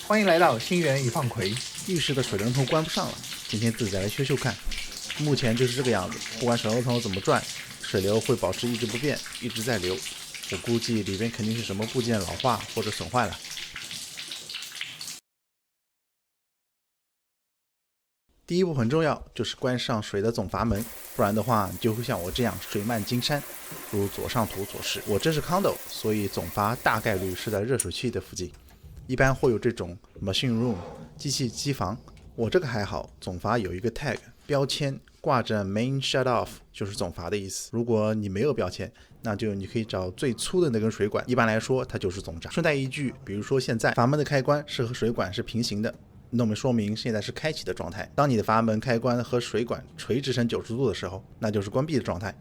欢迎来到心源已放葵。浴室的水龙头关不上了，今天自己来修修看。目前就是这个样子，不管水龙头怎么转，水流会保持一直不变，一直在流。我估计里边肯定是什么部件老化或者损坏了。第一步很重要，就是关上水的总阀门，不然的话你就会像我这样水漫金山。如左上图所示，我这是 condo， 所以总阀大概率是在热水器的附近。一般会有这种 machine room 机房，我这个还好，总阀有一个 tag 标签挂着 main shut off， 就是总阀的意思。如果你没有标签，那就你可以找最粗的那根水管，一般来说它就是总闸。顺带一句，比如说现在阀门的开关是和水管是平行的，那么说明现在是开启的状态。当你的阀门开关和水管垂直成90度的时候，那就是关闭的状态。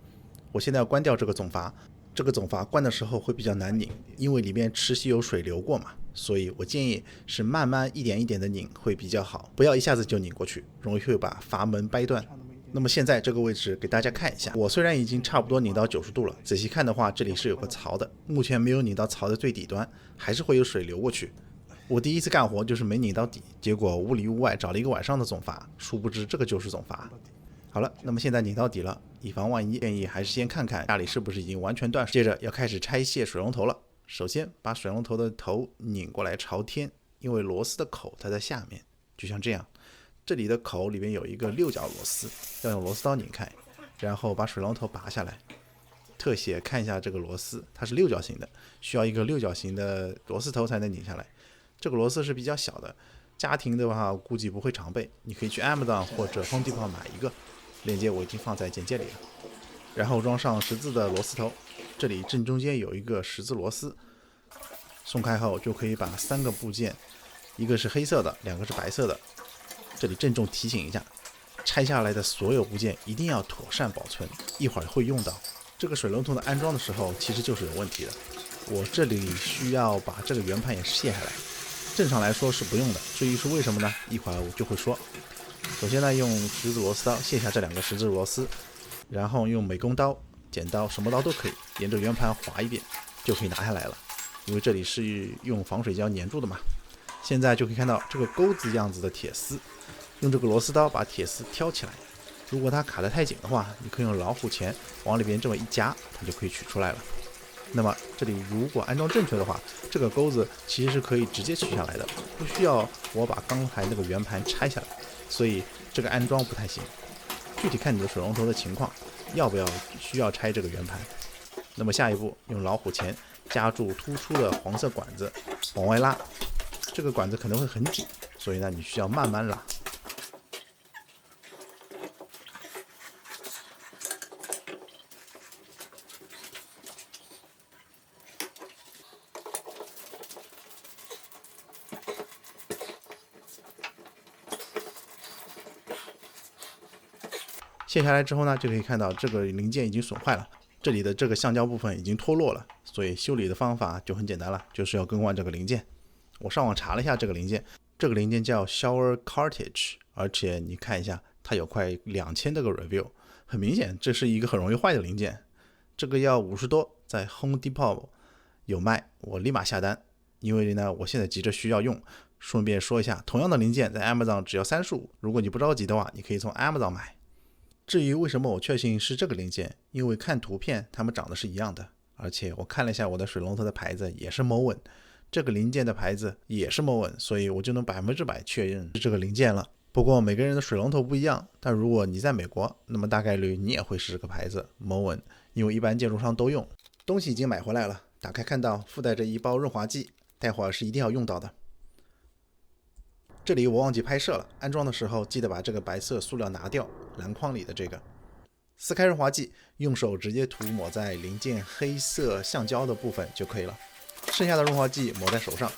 我现在要关掉这个总阀，这个总阀关的时候会比较难拧，因为里面持续有水流过嘛，所以我建议是慢慢一点一点的拧会比较好，不要一下子就拧过去，容易会把阀门掰断。那么现在这个位置给大家看一下，我虽然已经差不多拧到90度了，仔细看的话这里是有个槽的，目前没有拧到槽的最底端，还是会有水流过去。我第一次干活就是没拧到底，结果屋里屋外找了一个晚上的总阀，殊不知这个就是总阀。好了，那么现在拧到底了，以防万一，建议还是先看看家里是不是已经完全断水。接着要开始拆卸水龙头了。首先把水龙头的头拧过来朝天，因为螺丝的口它在下面，就像这样。这里的口里面有一个六角螺丝，要用螺丝刀拧开，然后把水龙头拔下来。特写看一下这个螺丝，它是六角形的，需要一个六角形的螺丝头才能拧下来。这个螺丝是比较小的，家庭的话估计不会常备，你可以去 Amazon 或者 Home Depot 买一个，链接我已经放在简介里了。然后装上十字的螺丝头，这里正中间有一个十字螺丝，松开后就可以把3个部件，一个是黑色的，2个是白色的，这里郑重提醒一下，拆下来的所有部件一定要妥善保存，一会儿会用到。这个水龙头的安装的时候其实就是有问题的，我这里需要把这个圆盘也卸下来，正常来说是不用的，至于是为什么呢，一会儿我就会说。首先呢，用十字螺丝刀卸下这2个十字螺丝，然后用美工刀、剪刀，什么刀都可以，沿着圆盘划一遍就可以拿下来了。因为这里是用防水胶粘住的嘛。现在就可以看到这个钩子样子的铁丝，用这个螺丝刀把铁丝挑起来。如果它卡得太紧的话，你可以用老虎钳往里边这么一夹，它就可以取出来了。那么这里如果安装正确的话，这个钩子其实是可以直接取下来的，不需要我把刚才那个圆盘拆下来，所以这个安装不太行。具体看你的水龙头的情况，要不要需要拆这个圆盘。那么下一步用老虎钳夹住突出的黄色管子往外拉，这个管子可能会很紧，所以呢你需要慢慢拉。卸下来之后呢，就可以看到这个零件已经损坏了，这里的这个橡胶部分已经脱落了，所以修理的方法就很简单了，就是要更换这个零件。我上网查了一下这个零件，这个零件叫 Shower Cartridge， 而且你看一下，它有快2000多个 review， 很明显这是一个很容易坏的零件。这个要50多，在 Home Depot 有卖，我立马下单，因为呢我现在急着需要用。顺便说一下，同样的零件在 Amazon 只要35，如果你不着急的话，你可以从 Amazon 买。至于为什么我确信是这个零件，因为看图片它们长得是一样的，而且我看了一下我的水龙头的牌子也是 Moen， 这个零件的牌子也是 Moen， 所以我就能100%确认是这个零件了。不过每个人的水龙头不一样，但如果你在美国，那么大概率你也会是这个牌子 Moen， 因为一般建筑商都用。东西已经买回来了，打开看到附带着一包润滑剂，待会儿是一定要用到的。这里我忘记拍摄了，安装的时候记得把这个白色塑料拿掉，篮筐里的这个。撕开润滑剂，用手直接涂抹在零件黑色橡胶的部分就可以了。剩下的润滑剂抹在手上，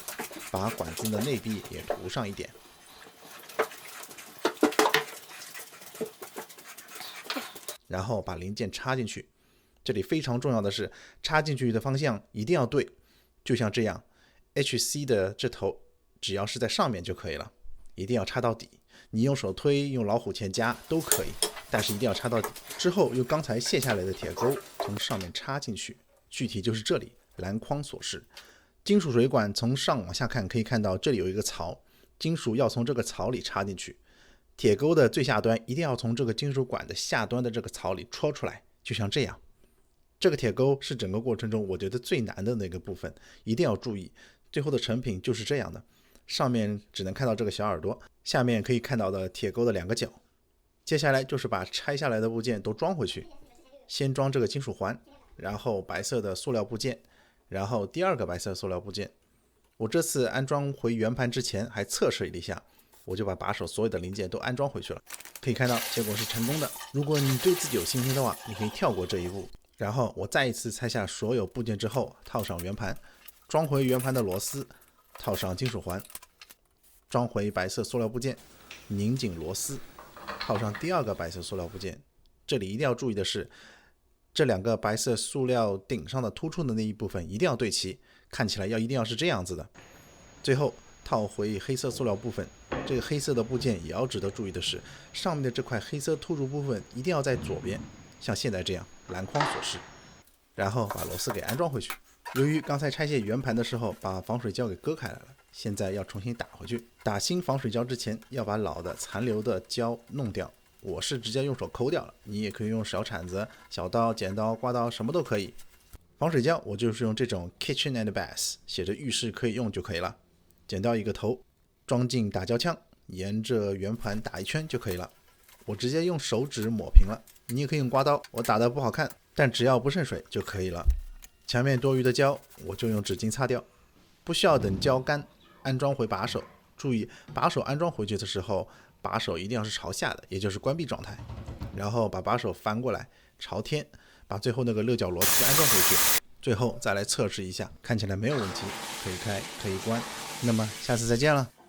把管子的内壁也涂上一点。然后把零件插进去，这里非常重要的是，插进去的方向一定要对，就像这样 ，HC 的这头只要是在上面就可以了。一定要插到底，你用手推用老虎钳夹都可以，但是一定要插到底。之后用刚才卸下来的铁钩从上面插进去，具体就是这里篮筐所示。金属水管从上往下看，可以看到这里有一个槽，金属要从这个槽里插进去。铁钩的最下端一定要从这个金属管的下端的这个槽里戳出来，就像这样。这个铁钩是整个过程中我觉得最难的那个部分，一定要注意。最后的成品就是这样的，上面只能看到这个小耳朵，下面可以看到的铁钩的2个角。接下来就是把拆下来的部件都装回去，先装这个金属环，然后白色的塑料部件，然后第2个白色塑料部件。我这次安装回圆盘之前还测试了一下，我就把把手所有的零件都安装回去了。可以看到结果是成功的。如果你对自己有信心的话，你可以跳过这一步。然后我再一次拆下所有部件之后，套上圆盘，装回圆盘的螺丝，套上金属环，装回白色塑料部件，拧紧螺丝，套上第2个白色塑料部件。这里一定要注意的是，这2个白色塑料顶上的突出的那一部分一定要对齐，看起来一定要是这样子的。最后套回黑色塑料部分，这个黑色的部件也要值得注意的是，上面的这块黑色突出部分一定要在左边，像现在这样篮筐所示。然后把螺丝给安装回去。由于刚才拆卸圆盘的时候把防水胶给割开来了，现在要重新打回去。打新防水胶之前要把老的残留的胶弄掉，我是直接用手抠掉了，你也可以用小铲子、小刀、剪刀、刮刀，什么都可以。防水胶我就是用这种 Kitchen and Bath 写着浴室可以用就可以了，剪掉一个头，装进打胶枪，沿着圆盘打一圈就可以了。我直接用手指抹平了，你也可以用刮刀，我打的不好看，但只要不渗水就可以了。墙面多余的胶我就用纸巾擦掉，不需要等胶干，安装回把手。注意把手安装回去的时候，把手一定要是朝下的，也就是关闭状态，然后把把手翻过来朝天，把最后那个6角螺丝安装回去，最后再来测试一下，看起来没有问题，可以开可以关。那么下次再见了。